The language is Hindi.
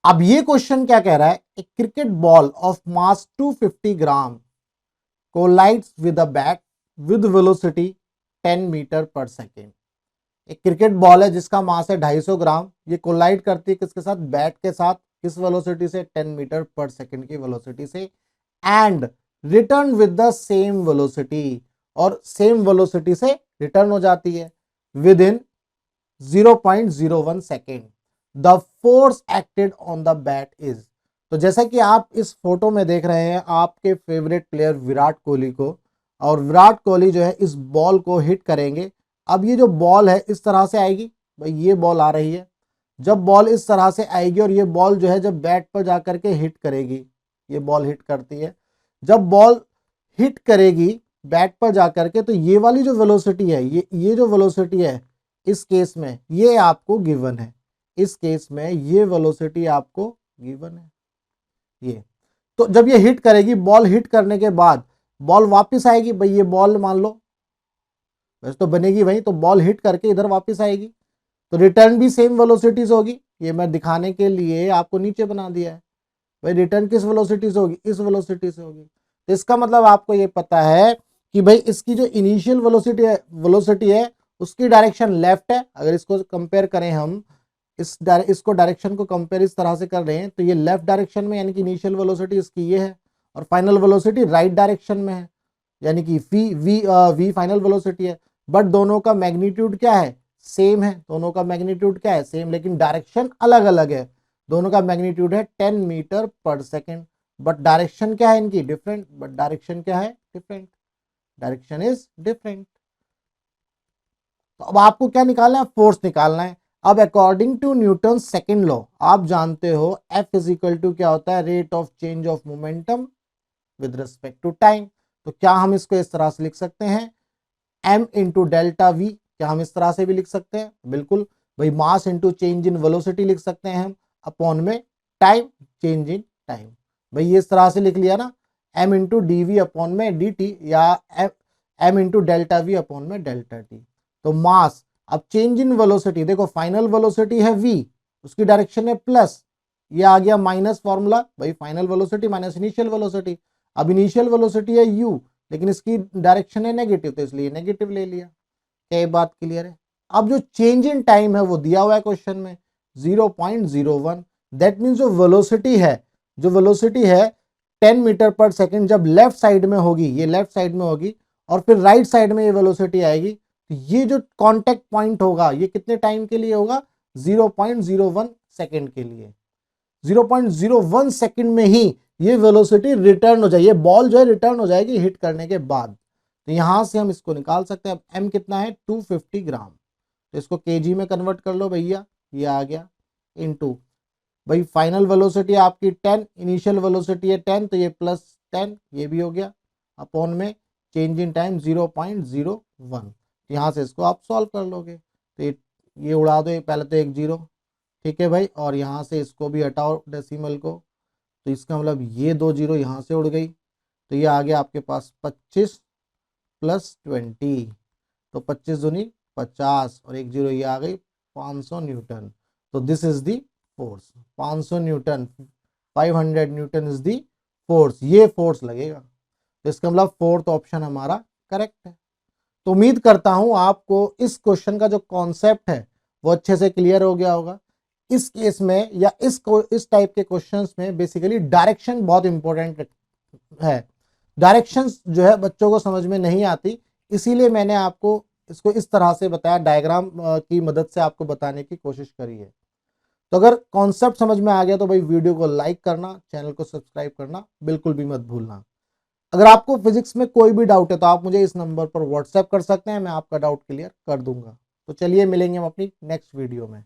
अब ये क्वेश्चन क्या कह रहा है, a cricket ball of mass 250 gram collides with a bat with velocity 10 metre per second. एक क्रिकेट बॉल है जिसका मास है 250 ग्राम, ये कोलाइड करती है किसके साथ, बैट के साथ, किस वेलोसिटी से, 10 मीटर पर सेकेंड की वेलोसिटी से, and return with the same velocity, और सेम वेलोसिटी से रिटर्न हो जाती है with in 0.01 second. The force acted on the bat is. तो जैसा कि आप इस फोटो में देख रहे हैं आपके फेवरेट प्लेयर विराट कोहली को, और विराट कोहली जो है इस बॉल को हिट करेंगे। अब ये जो बॉल है इस तरह से आएगी, भाई ये बॉल आ रही है, जब बॉल इस तरह से आएगी और ये बॉल जो है जब बैट पर जाकर के हिट करेगी, ये बॉल हिट करती है, जब बॉल हिट करेगी बैट पर जाकर के, तो ये वाली जो वेलोसिटी है, ये जो वेलोसिटी है इस केस में ये आपको गिवन है, इस केस में ये वेलोसिटी आपको गिवन है ये। तो जब ये हिट करेगी, बॉल हिट करने के बाद बॉल वापस आएगी, भाई ये बॉल मान लो वैसे तो बनेगी वही, तो बॉल हिट करके इधर वापस आएगी, तो रिटर्न भी सेम वेलोसिटी से होगी। ये मैं दिखाने के लिए आपको नीचे बना दिया है, भाई रिटर्न किस वेलोसिटी से होगी, इस वेलोसिटी से होगी। तो इसका मतलब आपको ये पता है कि भाई इसकी जो इनिशियल वेलोसिटी है उसकी डायरेक्शन लेफ्ट है। अगर इसको कंपेयर करें हम, इसको डायरेक्शन को कंपेयर इस तरह से कर रहे हैं तो ये लेफ्ट डायरेक्शन में, यानी कि इनिशियल वेलोसिटी इसकी ये है, और फाइनल वेलोसिटी राइट डायरेक्शन में है, यानी कि वी फाइनल वेलोसिटी है। बट दोनों का मैग्नीट्यूड क्या है, सेम है, दोनों का मैग्नीट्यूड क्या है, सेम, लेकिन डायरेक्शन अलग अलग है। दोनों का मैग्नीट्यूड है 10 metre per second, but direction क्या है इनकी, डिफरेंट, बट डायरेक्शन क्या है, डिफरेंट, डायरेक्शन इज डिफरेंट। तो अब आपको क्या निकालना है, फोर्स निकालना है। अब according to Newton second law आप जानते हो F इज इक्वल टू क्या होता है, rate of change of momentum with respect to time. तो क्या हम इसको इस तरह से लिख सकते हैं, m इंटू डेल्टा वी, क्या हम इस तरह से भी लिख सकते हैं, बिल्कुल भाई, mass into change in velocity लिख सकते हैं हम, अपॉन में टाइम, चेंज इन टाइम, भाई ये इस तरह से लिख लिया ना, m into D V upon में डी टी, या m into delta V upon में डेल्टा टी। तो मास, अब चेंज इन वेलोसिटी देखो, फाइनल वेलोसिटी है v, उसकी डायरेक्शन है प्लस, ये आ गया माइनस फॉर्मूला, भाई final velocity minus initial velocity. अब इनिशियल वेलोसिटी है u, लेकिन इसकी डायरेक्शन है नेगेटिव, तो इसलिए नेगेटिव ले लिया। क्या ये बात क्लियर है। अब जो चेंज इन टाइम है वो दिया हुआ है क्वेश्चन में 0.01, दैट मीन्स जो वेलोसिटी है 10 मीटर पर सेकेंड जब लेफ्ट साइड में होगी, ये लेफ्ट साइड में होगी, और फिर राइट साइड में ये वेलोसिटी आएगी, तो ये जो कांटेक्ट पॉइंट होगा ये कितने टाइम के लिए होगा, 0.01 सेकेंड के लिए। 0.01 सेकेंड में ही ये वेलोसिटी रिटर्न हो जाएगी, ये बॉल जो है रिटर्न हो जाएगी हिट करने के बाद। तो यहां से हम इसको निकाल सकते हैं। अब m कितना है, 250 ग्राम, तो इसको केजी में कन्वर्ट कर लो भैया, ये आ गया, इनटू भाई फाइनल वेलोसिटी आपकी 10, इनिशियल वेलोसिटी है 10, तो ये प्लस 10, ये भी हो गया, अपॉन में चेंज इन टाइम 0.01। यहाँ से इसको आप सॉल्व कर लोगे, तो ये उड़ा दो, पहले तो एक जीरो, ठीक है भाई, और यहाँ से इसको भी हटाओ डेसिमल को, तो इसका मतलब ये दो जीरो यहाँ से उड़ गई, तो ये आ गया आपके पास 25 प्लस 20, तो 25 दूनी 50, और एक जीरो ये आ गई 500 न्यूटन। तो this is the force, 500 Newton, 500 Newton is the force, ये फोर्स लगेगा। तो इसका मतलब फोर्थ ऑप्शन हमारा करेक्ट है। तो उम्मीद करता हूं आपको इस क्वेश्चन का जो कॉन्सेप्ट है वो अच्छे से क्लियर हो गया होगा। इस केस में या इस टाइप के क्वेश्चंस में बेसिकली डायरेक्शन बहुत इंपॉर्टेंट है। डायरेक्शंस जो है बच्चों को समझ में नहीं आती, इसीलिए मैंने आपको इसको इस तरह से बताया, डायग्राम की मदद से आपको बताने की कोशिश करी है। तो अगर कॉन्सेप्ट समझ में आ गया तो भाई वीडियो को लाइक करना, चैनल को सब्सक्राइब करना बिल्कुल भी मत भूलना। अगर आपको फिजिक्स में कोई भी डाउट है तो आप मुझे इस नंबर पर व्हाट्सएप कर सकते हैं, मैं आपका डाउट क्लियर कर दूंगा। तो चलिए मिलेंगे हम अपनी नेक्स्ट वीडियो में।